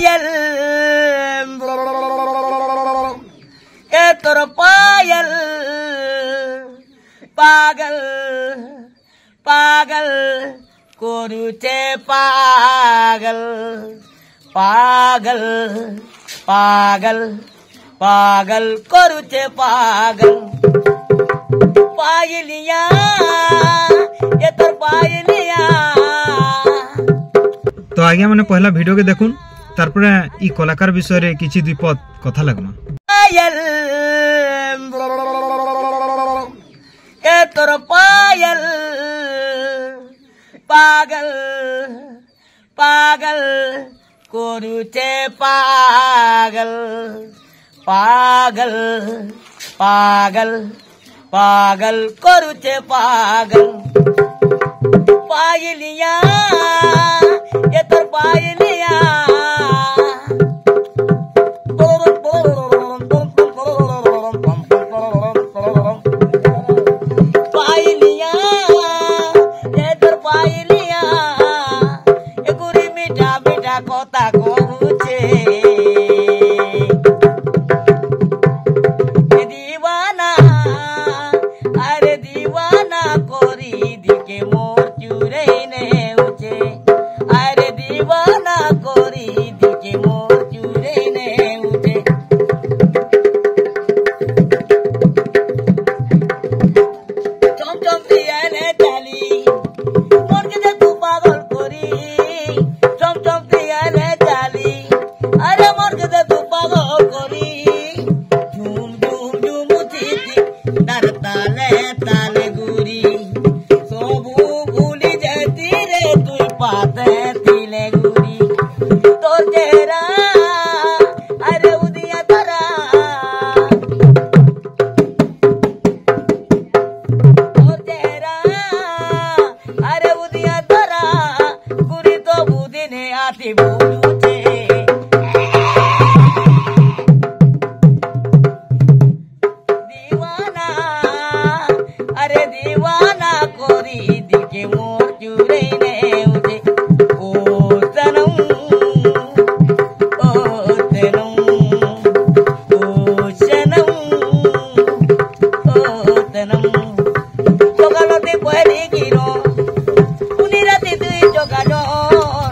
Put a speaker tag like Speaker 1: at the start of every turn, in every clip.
Speaker 1: पायल ए तोर पायल पागल पागल करुचे पागल पागल पागल पागल करुचे पागल पायलिया ये तोर पायलिया।
Speaker 2: तो आगे मैंने पहला वीडियो के देखुन तारपरे ई कलाकार विषय रे किछि दुई पद कथा लगमा।
Speaker 1: पायल ए तोर पायल पागल पागल करुचे पागल पागल पागल पागल करुचे पागल पायलिया ये तोर पायलिया। पायलिया ये तोर पायलिया ए गुरी मीठा मीठा कथा करुचे दीवाना अरे दीवाना कोरी दिके मोर चुरे ने उचे अरे दीवाना कोरी दिके मोर चुरे ने उचे। चम चम दिया ने चाली मोर के तू पागल कोरी चम चम दिया ने चाली अरे मोर के तू पागल कोरी झूम झूम झूम थी तार ताले ताले गुरी सबू भूली जाती रे तू पाते तिले गुरी तोर चेहरा अरे उदिया तारा तोर चेहरा अरे उदिया तारा गुरी तो बुदी ने आती बुलूचे दीवाना अरे दीवाना कोरी दिके मोर चुरे ने उठे ओ सनम ओ सनम ओ सनम ओ सनम जोगालोते पहली गिरो उनी राती दुई जोगाजोर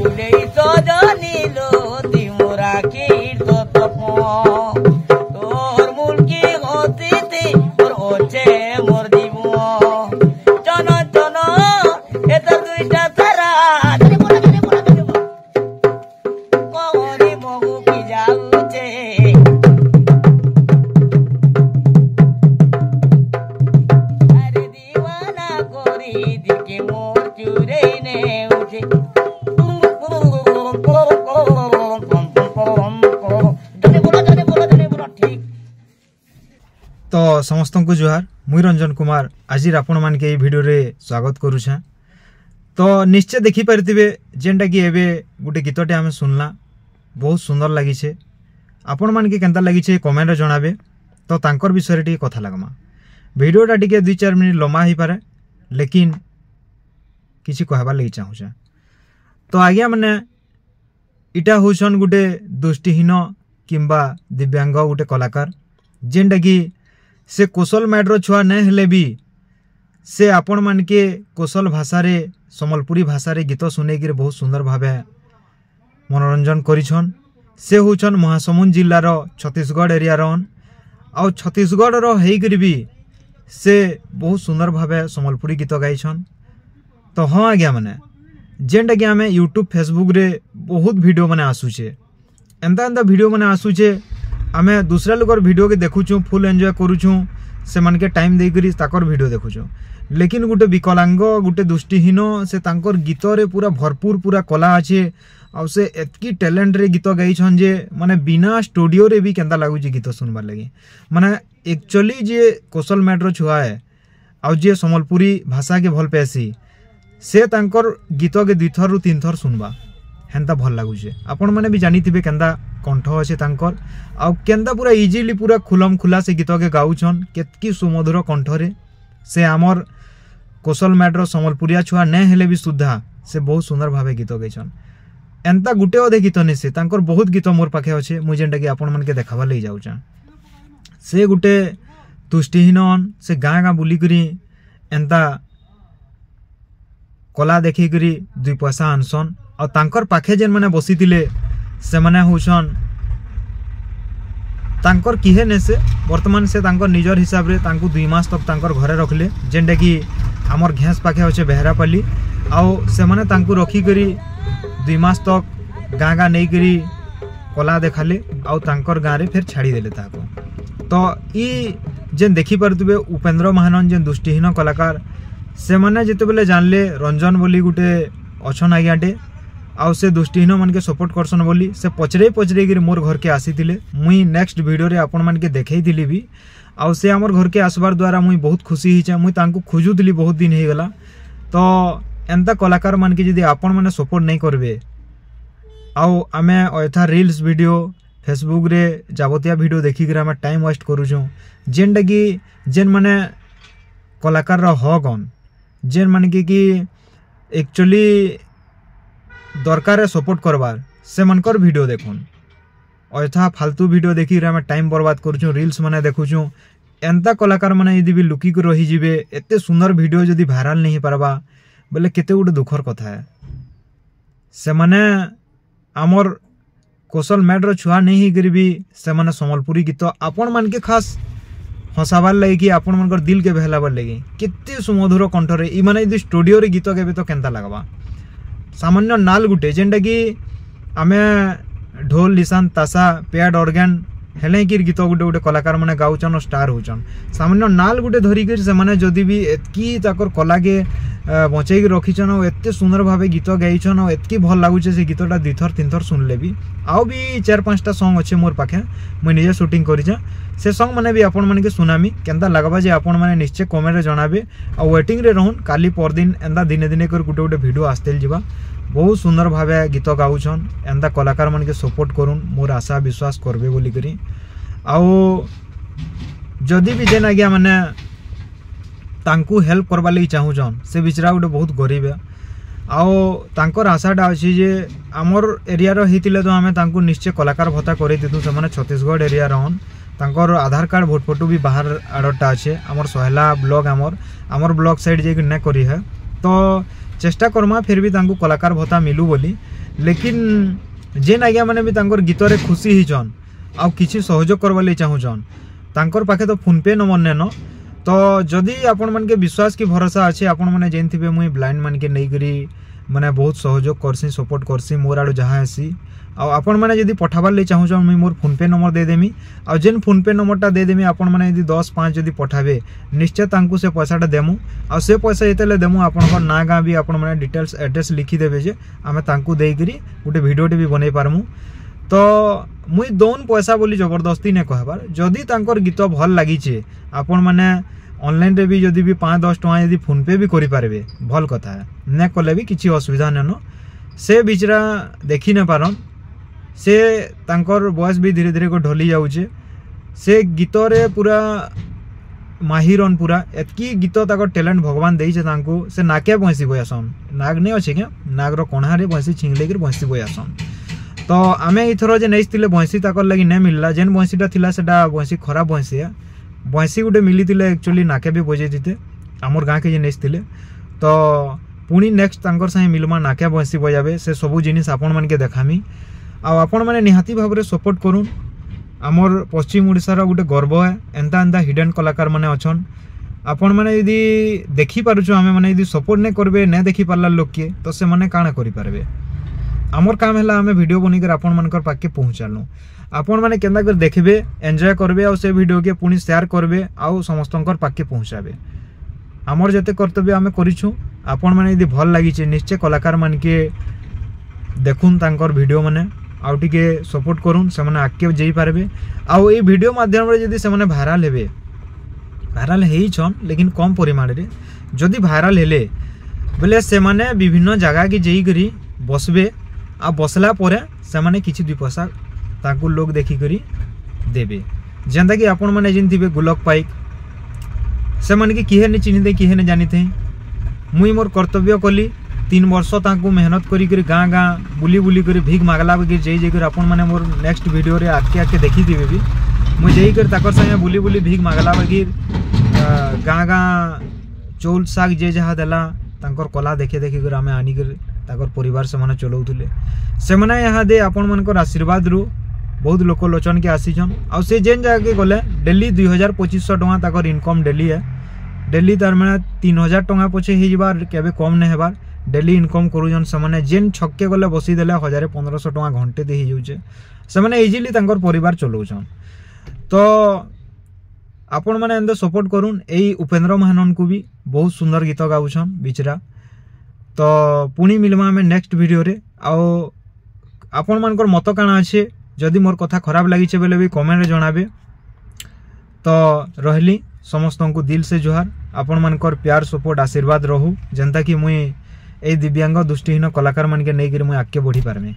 Speaker 1: उले सजनी लो तिमोरा कीर तो तपो तोर मुल्की होती थी और ओचे मोर दीबो चनो चनो ए तो दुईटा तारा कोरी मगु की जाउचे अरे दीवाना कोरी दिके मोर चुरे ने उठे ठीक।
Speaker 2: तो समस्त को जुहार मुई रंजन कुमार आज आपण मान के वीडियो रे स्वागत करूछे। तो निश्चय देखि पारथिबे जेंटा कि एबे गुटे गीतटे आमे सुनला बहुत सुंदर लागि छे आपण मान के केनता लागि छे कमेंट रे जणाबे तो तांकर विषय रे कथा लागमा। वीडियोटा टिके 2-4 मिनिट लम्बा ही पारे लेकिन किछि कहबा लागि चाहू छे। तो आज्ञा माने इटा होछन गुटे दृष्टिहीन किंबा दिव्यांग गुटे कलाकार जेंटा कि से कोशल मैड्रो छुआ नहीं हेले भी से आपण मान के कोशल भाषा रे सम्बलपुरी भाषा रे गीत सुने कि बहुत सुंदर भावे मनोरंजन करिछन। से होछन महासमुंद जिल्लार छत्तीसगढ़ एरिया रन आउ छत्तीसगढ़ रो हेइकरी भी से बहुत सुंदर भावे सम्बलपुरी गीत गाइछन। तो हाँ आज्ञा माने जेंटा कि आमे यूट्यूब फेसबुक रे बहुत वीडियो माने आसुचे एंता एंता वीडियो माने आसुचे आमे दूसरा लोकर वीडियो के देखुछु फुल एंजॉय करूछु से मन के टाइम दे करी ताकर वीडियो देखुछु लेकिन गुटे विकलांग गुटे दृष्टिहीन से तांकर गीत रे पूरा भरपूर पूरा कला अच्छे आ से एतकी टैलेंट रे गीत गाइछन जे माने बिना स्टूडियो रे भी केंदा लागुची गीत सुनबार लगी माने एक्चुअली जे कौशल मैट्रो छुआ है आ जे सम्बलपुरी भाषा के भल पैसी से तांकर गीत के 2 थर 3 थर सुनबा हेंता भल लागुचे। आपण माने भी जानी थिबे केंदा कंठ अच्छे तांकर आ केंदा पूरा इजीली पूरा खुलम खुला से गीत के गाउछन केतकी सुमधुर कंठ रे से आमर कौशल मैट्रो सम्बलपुरिया छुआ नहीं हेले भी सुधा से बहुत सुंदर भावे गीत गाइछन। एंता गुटे अधे गीत नहीं से तांकर बहुत गीत मोर पाखे अच्छे मुझे जेनटा कि आपण मन के देखावा लई जाऊचा से गुटे तुष्टिहीन से गाँ गाँ बुलिकरी एंता कला देखिकरी 2 पैसा आनसन और तांकर पाखे जेन माने बसीतिले से माने होछन तांकर किहे ने से वर्तमान से तांकर निजर हिसाब रे तांको 2 मास तक तांकर घरे रखले जेनटा कि हमर घेस पाखे अच्छे बेहरापाली आउ से माने तांको रखी करी 2 मास तक गाँ गाँ नहीं करी कला देखाले आउ तांकर गाँ रे फिर छाड़ी देले ताको तो ई जेन देखी पारुथिबे उपेंद्र महानन जेन दृष्टिहीन कलाकार से माने जेते बेले जानले रंजन बोली गुटे अछन आज्ञाटे आउ से दृष्टिहीन मन के सपोर्ट करसन बोली से पचरे गिर मोर घर के आसीतिले मुई नेक्स्ट वीडियो रे आपण मन के देखैतिली भी आउ से हमर घर के आसबार द्वारा मुई बहुत खुशी हिचे मुई तांको खोजुतिली बहुत दिन हे गला तो एंता कलाकार मन के जदी आपण माने सपोर्ट नहीं करबे आउ आमे अयथा रील्स वीडियो फेसबुक रे जावतिया वीडियो देखि कर आमे टाइम वेस्ट करूछु जेनटा कि जेन माने कलाकार रो हगन जेन माने कि एक्चुअली दरकार सपोर्ट करबार से मनकर वीडियो देखुन अयथा फालतू वीडियो देखि आमे टाइम बर्बाद करूछु रील्स माने देखुछु एंता कलाकार माने यदि भी लुकी को रही जिवे एते सुंदर वीडियो जदि वायरल नहीं पारबा बोले केते गुटे दुखर कथा है से माने आमर कौशल मैडर छुआ नहीं करी भी से माने संबलपुरी गीत आपण मन के खास हसाबार लगे कि आपण मनकर दिल के बहलाबार लगे केते सुमधुर कंठरे ई माने यदि स्टूडियो रे गीत केबे तो केनता लगबा सामान्य नाल गुटे जेनटा कि आमे ढोल निशान तासा पैड ऑर्गन हेले कि गीत गुटे गुटे कलाकार माने गाउचन और स्टार होचन सामान्य नाल गुटे धरी कर से माने जदी भी एतकी ताकर कला के बचै के रखिछन और एते सुंदर भाबे गीत गाइछन और एतकी भल लागुचे से गीतटा 2 थर 3 थर सुनले भी आउ भी 4-5 टा सॉन्ग अच्छे मोर पाखे मुई निजे शूटिंग करिछे से सॉन्ग माने भी आपण माने के सुनामी केनता लागबा जे आपण माने निश्चय कमेंट रे जणाबे आ वेटिंग रे रहन काली पर दिन एंदा दिने दिने कर गुटे गुटे वीडियो आस्तेल जिबा बहुत सुंदर भावे गीत गाउछन एंदा कलाकार मन के सपोर्ट करूँ मोर आशा विश्वास करबे बोली करी आउ जदि भी जेन आज्ञा माने तांकू हेल्प करबा लई चाहूछन से बिचरा गुटे बहुत गरीब है आउ तांकर आशाटा अछि जे हमर एरिया रो हितिले तो आमे तांकू निश्चय कलाकार भत्ता करे दितु से माने छत्तीसगढ़ एरिया रहन तांकर आधार कार्ड भोट फोटो भी बाहर आडटा अच्छे हमर सोहेला ब्लॉग हमर ब्लॉग साइड जे न करी है तो चेष्टा करमा फिर भी तांकू कलाकार भत्ता मिलू बोली लेकिन जेन आज्ञा माने भी तांकर गीत रे खुशी हिजन आउ किछि सहयोग करबा लई चाहूछन तांकर पाखे तो फोन पे नंबर नेनो तो जदि आपण मन के विश्वास की भरोसा अच्छे आपण माने जेनथिबे मुई ब्लाइंड मन के नहीं करी माने बहुत सहयोग करसी सपोर्ट करसी मोर आडो जहाँ आसी आउ आपण माने जदि पठाबार लई चाहूछन मुई मोर फोन पे नंबर दे देमी आउ जेन फोन पे नंबरटा दे देमी आपण माने यदि 10-5 जदि पठाबे निश्चय तांकू से पैसाटा देमु आउ से पैसा जेतेले देमु आपनकर ना गाँ भी आपण माने डिटेल्स एड्रेस लिखि देबे जे आमे तांकू देई करी गुटे वीडियोटे भी बनै पारमु तो मुई दोन पैसा बोली जबरदस्ती ने कहबार जदि तांकर गीत भल लागिछे आपण माने ऑनलाइन रे भी जदि भी 5-10 टका यदि फोन पे भी करि पारबे भल कथा है ने कले भी किछि असुविधा नेनो से बिचरा देखि न पारन से तांकर वॉइस भी धीरे धीरे को ढली जाउछे से गीत रे पूरा माहिरन पूरा एतकी गीत ताकर टैलेंट भगवान देइछे तांको से नाके बंसी बयासन नाग नै अछि के नाग रो कोणा रे बंसी छिंगले के बंसी बयासन तो आमे इथरो जे नेस्तिले बंसी ताकर लागि नै मिलला जेन बंसीटा थिला सेटा बंसी खराब बंसी है बंसी गुटे मिली एक्चुअली नाके भी बजे दीते आमर गाँ के जे नेस्तिले तो पुणी नेक्स्ट तांकर साहे मिलमा नाके बंसी बजाबे से सबू जिनिस आपण मन के देखामी आ आपण माने निहाती भाव रे सपोर्ट करूँ आमर पश्चिम ओडिसा रो गुटे गर्व है एंता एंता हिडन कलाकार माने अछन आपण माने यदि देखि पारुछु आमे माने यदि सपोर्ट नै करबे नै देखि पारला लोक के तो से माने काना करि पारबे आमर काम हैला आमे वीडियो बनि कर आपण मनकर पाके पहुंचालु आपण माने केंदा कर देखबे एन्जॉय करबे आ से वीडियो के पुणी शेयर करबे आ समस्तंकर पाके पहुंचाबे आमर जते कर्तव्य आमे करिछु आपण माने यदि भल लागि छै निश्चय कलाकार मान के देखुन तांकर वीडियो माने आउ टिके सपोर्ट करूँ से माने आगे जाई पारबे आउ ए वीडियो माध्यम रे जदि से माने भाइराल हेबे भाइराल हेई छन लेकिन कम परिमाण रे जदि भाइराल हेले बोले से माने विभिन्न जगह के जेई करी बसबे आ बसला परे से माने किछि 2 पैसा ताकू लोग देखि करी देबे जेंदा कि आपण माने जिन थिबे गुलक पाइक से माने कि किहे ने चिन्हि दे किहे ने जानि थे मुई मोर कर्तव्य कली 3 वर्ष तांको मेहनत करी गाँ गाँ बुली बुली कर भीख मागला बगे जाकर आपण मैंने मोर नेक्स्ट वीडियो रे आके आके देखी थे भी मुझे जाकर संगे बुली बुली भीख मागला बगे गाँ गाँ चौल शाग जे जहाँ देला तांकर कला देखे देखी कर आमे आनिकर ताकर परिवार से माने चलाउथुले से माने यहाँ दे आपण मानकर आशीर्वाद रु बहुत लोक लोचन के आसीछन आ से जेन जगह के गले डेली 2500 टका ताकर इनकम डेली है डेली तार माने 3000 टका पछे हे जबार केबे कम ने हेबार डेली इनकम करूजन से माने जेन छक्के गले बसी देले 1500 टका घंटे दे ही जाउचे से माने इजीली तांकर परिवार चलाउछन। तो आपण माने एंदे सपोर्ट करूँ एई उपेंद्र महानन को भी बहुत सुंदर गीत गाउछन बिचरा। तो पुणी मिलमा आमे नेक्स्ट वीडियो रे आओ आपण मानकर मत काना अच्छे जदि मोर कथा खराब लगी बेले भी कमेंट जनाबे। तो रहली समस्त को दिल से जुहार आपण मानकर प्यार सपोर्ट आशीर्वाद रहू जेनता कि मुई ए दिव्यांग दृष्टिहीन कलाकार मान के नहीं मुई आगे बढ़ी पारमे।